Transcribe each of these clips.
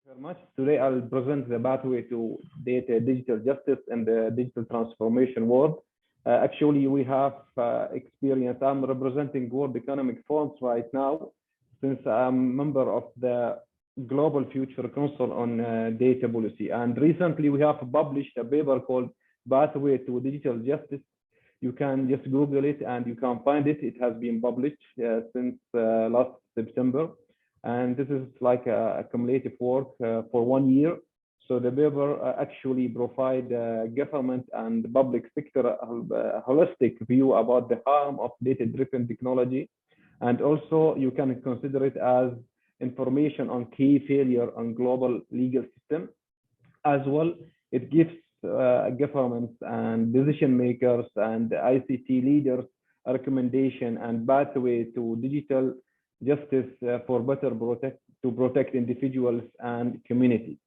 Very much. Today, I'll present the pathway to data digital justice and the digital transformation world. Actually, we have experience. I'm representing World Economic Forums right now, since I'm member of the Global Future Council on Data Policy. And recently, we have published a paper called Pathway to Digital Justice. You can just Google it and you can find it. It has been published since last September. And this is like a cumulative work for 1 year. So the paper actually provide government and public sector a holistic view about the harm of data-driven technology. And also you can consider it as information on key failure on global legal system. As well, it gives governments and decision makers and ICT leaders a recommendation and pathway to digital justice for better protect individuals and communities.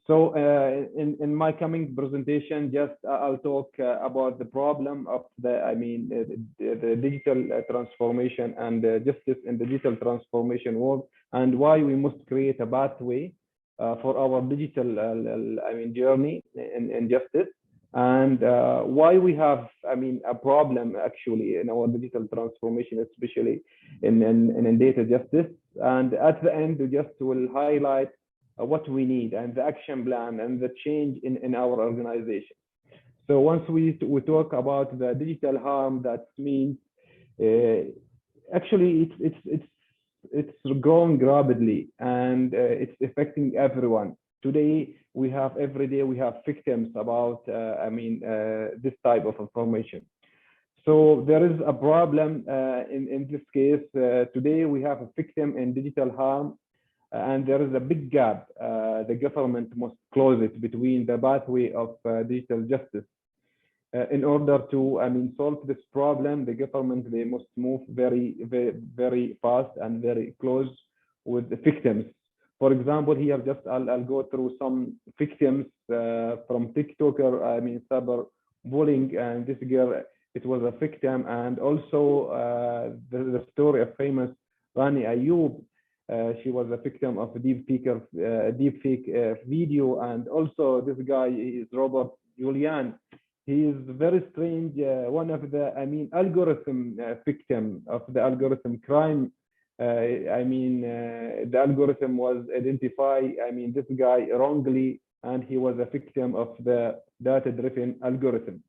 So in my coming presentation, just I'll talk about the problem of the digital transformation and justice in the digital transformation world, and why we must create a pathway for our digital journey in justice, and why we have a problem actually in our digital transformation, especially in data justice. And at the end, we just will highlight what we need and the action plan and the change in our organization. So once we talk about the digital harm, that means actually it's growing rapidly, and it's affecting everyone. Today, every day we have victims about this type of information. So there is a problem in this case. Today we have a victim in digital harm, and there is a big gap. The government must close it between the pathway of digital justice. In order to solve this problem, the government, they must move very fast and very close with the victims. For example, here just I'll go through some victims from TikToker, cyber bullying, and this girl, it was a victim, and also the story of famous Rani Ayub. She was a victim of a deepfake video, and also this guy is Robert Julian. He is very strange, one of the algorithm victim of the algorithm crime. The algorithm was identified, this guy wrongly, and he was a victim of the data-driven algorithm.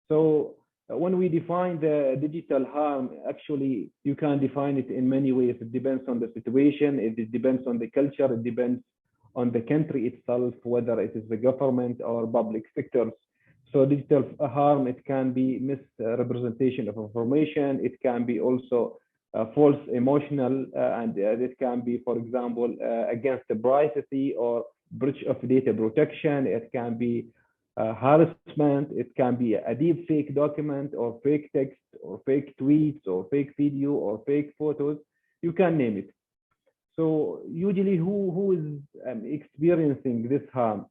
So when we define the digital harm, actually, you can define it in many ways. It depends on the situation, it depends on the culture, it depends on the country itself, whether it is the government or public sectors. So digital harm, it can be misrepresentation of information, it can be also false emotional, and it can be, for example, against the privacy or breach of data protection. It can be harassment. It can be a deep fake document or fake text or fake tweets or fake video or fake photos. You can name it. So usually, who is experiencing this harm?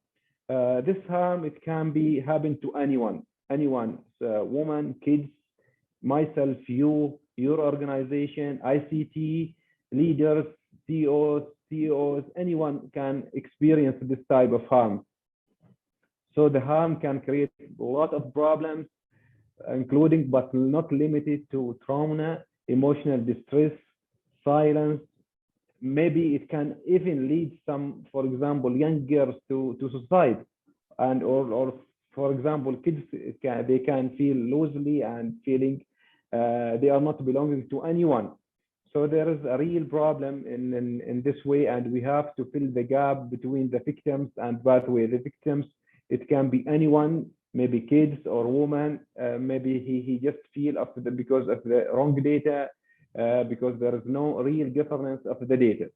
This harm, it can be happen to anyone, woman, kids, myself, you, your organization, ICT leaders, CEOs, anyone can experience this type of harm. So the harm can create a lot of problems, including but not limited to trauma, emotional distress, silence. Maybe it can even lead some, for example, young girls to suicide, and or for example, kids they can feel loosely and feeling they are not belonging to anyone. So there is a real problem in this way, and we have to fill the gap between the victims and pathway. The victims, it can be anyone, maybe kids or woman. Maybe he just feel because of the wrong data, because there is no real governance of the data.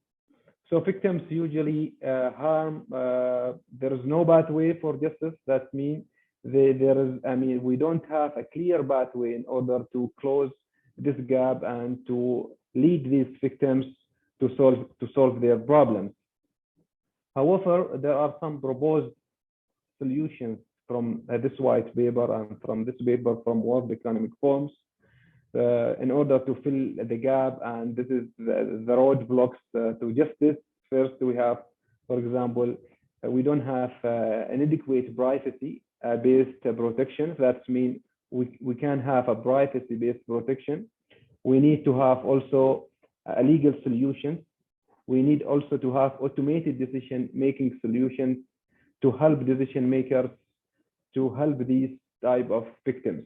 So victims usually harm. There is no pathway for justice. That means we don't have a clear pathway in order to close this gap and to lead these victims to solve their problems. However, there are some proposed solutions from this white paper and from this paper from World Economic Forums in order to fill the gap, and this is the roadblocks to justice. First, we have, for example, we don't have an adequate privacy-based protection. That means we can have a privacy-based protection. We need to have also a legal solution. We need also to have automated decision-making solutions to help decision makers to help these type of victims.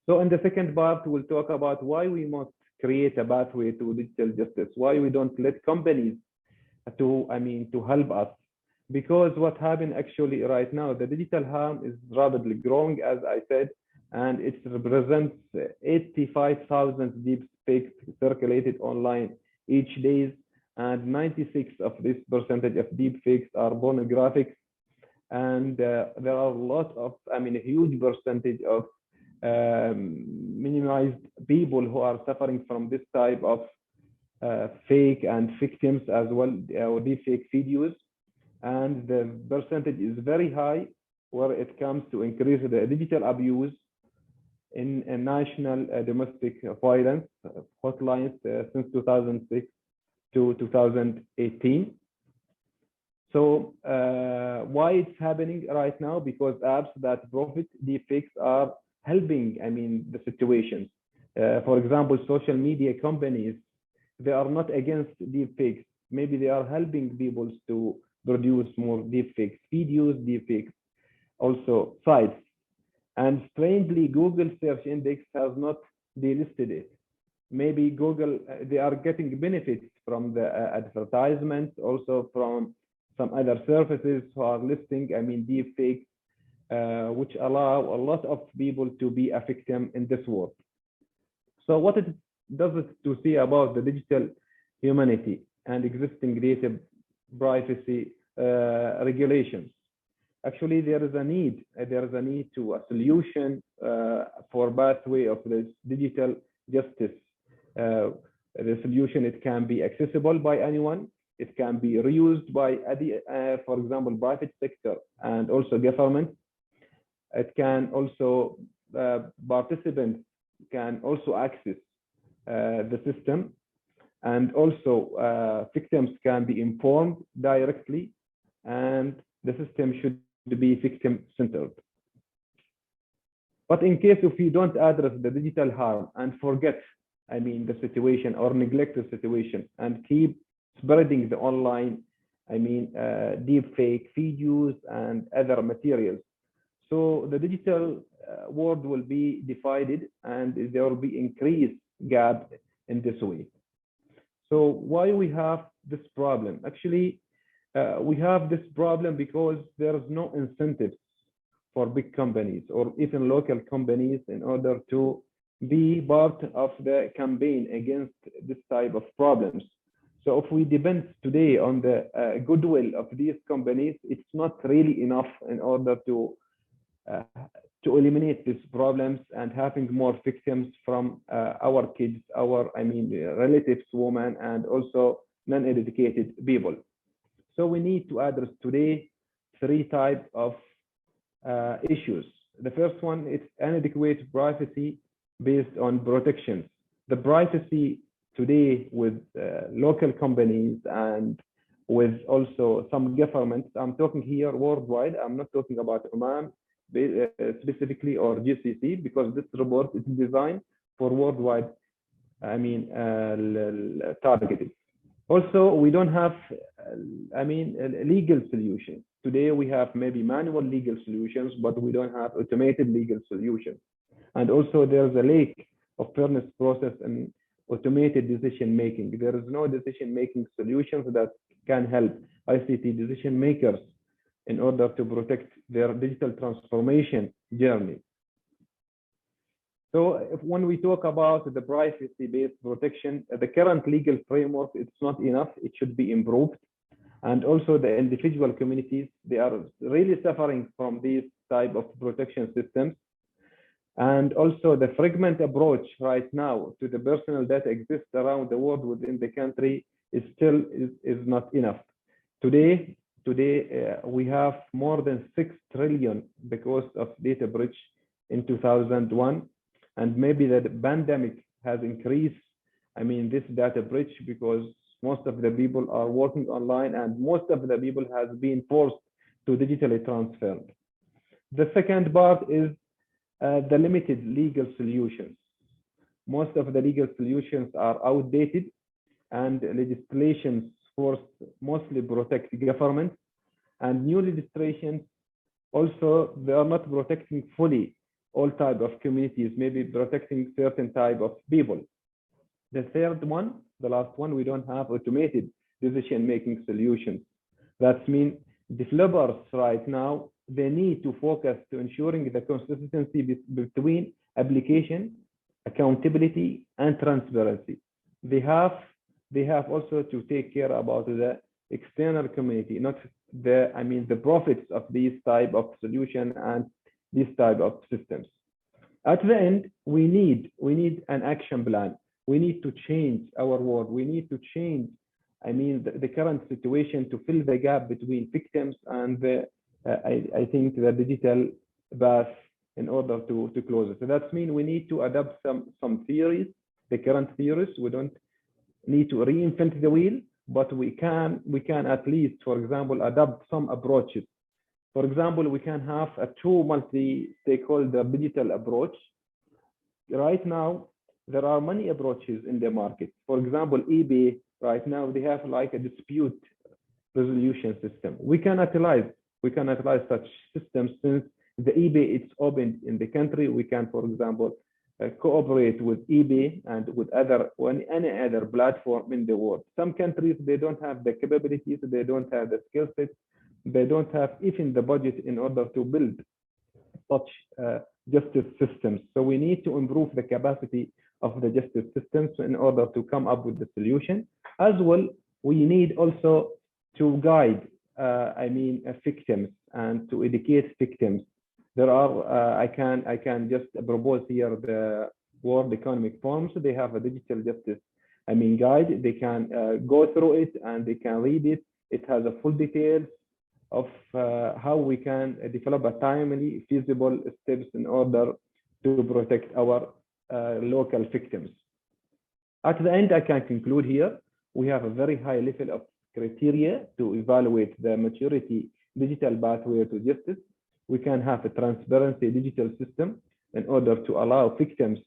So in the second part, we'll talk about why we must create a pathway to digital justice, why we don't let companies to help us. Because what happened actually right now, the digital harm is rapidly growing, as I said, and it represents 85,000 deep fakes circulated online each day, and 96% of this percentage of deep fakes are pornographic, and there are a lot of, a huge percentage of minimized people who are suffering from this type of fake and victims as well, or deep fake videos, and the percentage is very high where it comes to increase the digital abuse in a national domestic violence hotlines since 2006 to 2018. So why it's happening right now? Because apps that profit deepfakes are helping, the situation. For example, social media companies, they are not against deepfakes. Maybe they are helping people to produce more deepfakes videos, deepfakes also sites. And strangely, Google search index has not delisted it. Maybe Google, they are getting benefits from the advertisements, also from some other services who are listing, deepfakes, which allow a lot of people to be a victim in this world. So what does it to say about the digital humanity and existing data privacy regulations? Actually, there is a need to a solution for pathway of this digital justice. The solution, it can be accessible by anyone. It can be reused by, for example, private sector and also government. It can also, participants can also access the system, and also victims can be informed directly, and the system should be victim-centered. But in case if you don't address the digital harm and forget, the situation or neglect the situation and keep spreading the online, deep fake videos and other materials, so the digital world will be divided and there will be increased gap in this way. So why we have this problem? Actually, we have this problem because there is no incentives for big companies or even local companies in order to be part of the campaign against this type of problems. So if we depend today on the goodwill of these companies, it's not really enough in order to eliminate these problems and having more victims from our kids, our relatives, women, and also non-educated people. So we need to address today 3 types of issues. The first one is inadequate privacy based on protections. The privacy today with local companies and with also some governments, I'm talking here worldwide, I'm not talking about Oman specifically or GCC, because this report is designed for worldwide, targeted. Also, we don't have, legal solutions. Today, we have maybe manual legal solutions, but we don't have automated legal solutions. And also, there's a lack of fairness process and automated decision-making. There is no decision-making solutions that can help ICT decision makers in order to protect their digital transformation journey. So when we talk about the privacy-based protection, the current legal framework, it's not enough. It should be improved. And also the individual communities, they are really suffering from these type of protection systems. And also the fragment approach right now to the personal data exists around the world within the country is not enough. Today we have more than 6 trillion because of data breach in 2001. And maybe the pandemic has increased, this data breach, because Most of the people are working online, and most of the people has been forced to digitally transferred. The second part is the limited legal solutions. Most of the legal solutions are outdated, and legislations force mostly protect governments, and new legislations also, they are not protecting fully all type of communities, maybe protecting certain type of people. The third one, the last one, we don't have automated decision-making solutions. That means developers right now, they need to focus to ensuring the consistency between application, accountability, and transparency. They have also to take care about the external community, not the profits of these type of solution and this type of systems. At the end, we need an action plan. We need to change our world. We need to change, the current situation to fill the gap between victims and I think the digital path in order to close it. So that means we need to adapt some theories, the current theories. We don't need to reinvent the wheel, but we can at least, for example, adopt some approaches. For example, we can have a true multi-stakeholder digital approach. Right now, there are many approaches in the market. For example, eBay, right now, they have like a dispute resolution system. We can utilize such systems since the eBay is open in the country. We can, for example, cooperate with eBay and with any other platform in the world. Some countries, they don't have the capabilities, they don't have the skill set, they don't have even the budget in order to build such justice systems. So we need to improve the capacity of the justice systems in order to come up with the solution. As well, we need also to guide, victims and to educate victims. There are, I can just propose here the World Economic Forum. So they have a digital justice, guide. They can go through it and they can read it. It has a full details of how we can develop a timely, feasible steps in order to protect our local victims. At the end, I can conclude here. We have a very high level of criteria to evaluate the maturity digital pathway to justice. We can have a transparency digital system in order to allow victims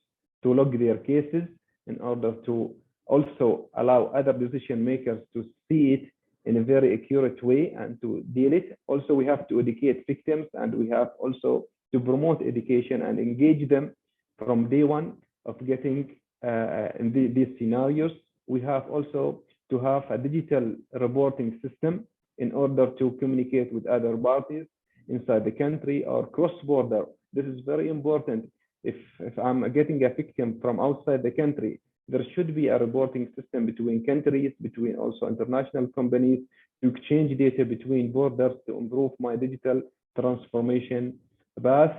to log their cases, in order to also allow other decision makers to see it in a very accurate way and to deal it. Also, we have to educate victims, and we have also to promote education and engage them from day one of getting in these scenarios. We have also to have a digital reporting system in order to communicate with other parties inside the country or cross-border. This is very important. If I'm getting a victim from outside the country, there should be a reporting system between countries, between also international companies, to exchange data between borders to improve my digital transformation path,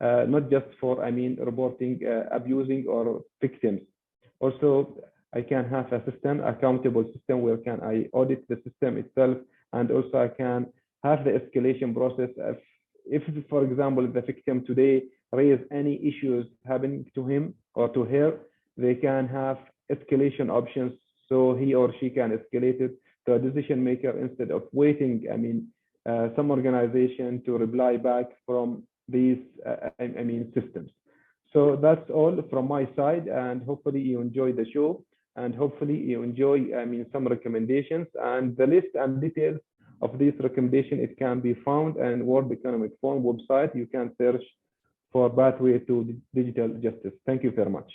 not just for, reporting abusing or victims. Also, I can have a system, accountable system, where can I audit the system itself, and also I can have the escalation process. If for example, the victim today raise any issues happening to him or to her, they can have escalation options, so he or she can escalate it to a decision maker instead of waiting, some organization to reply back from these, systems. So that's all from my side, and hopefully you enjoy the show, and hopefully you enjoy, some recommendations, and the list and details of this recommendation, it can be found on World Economic Forum website. You can search for pathway to digital justice. Thank you very much.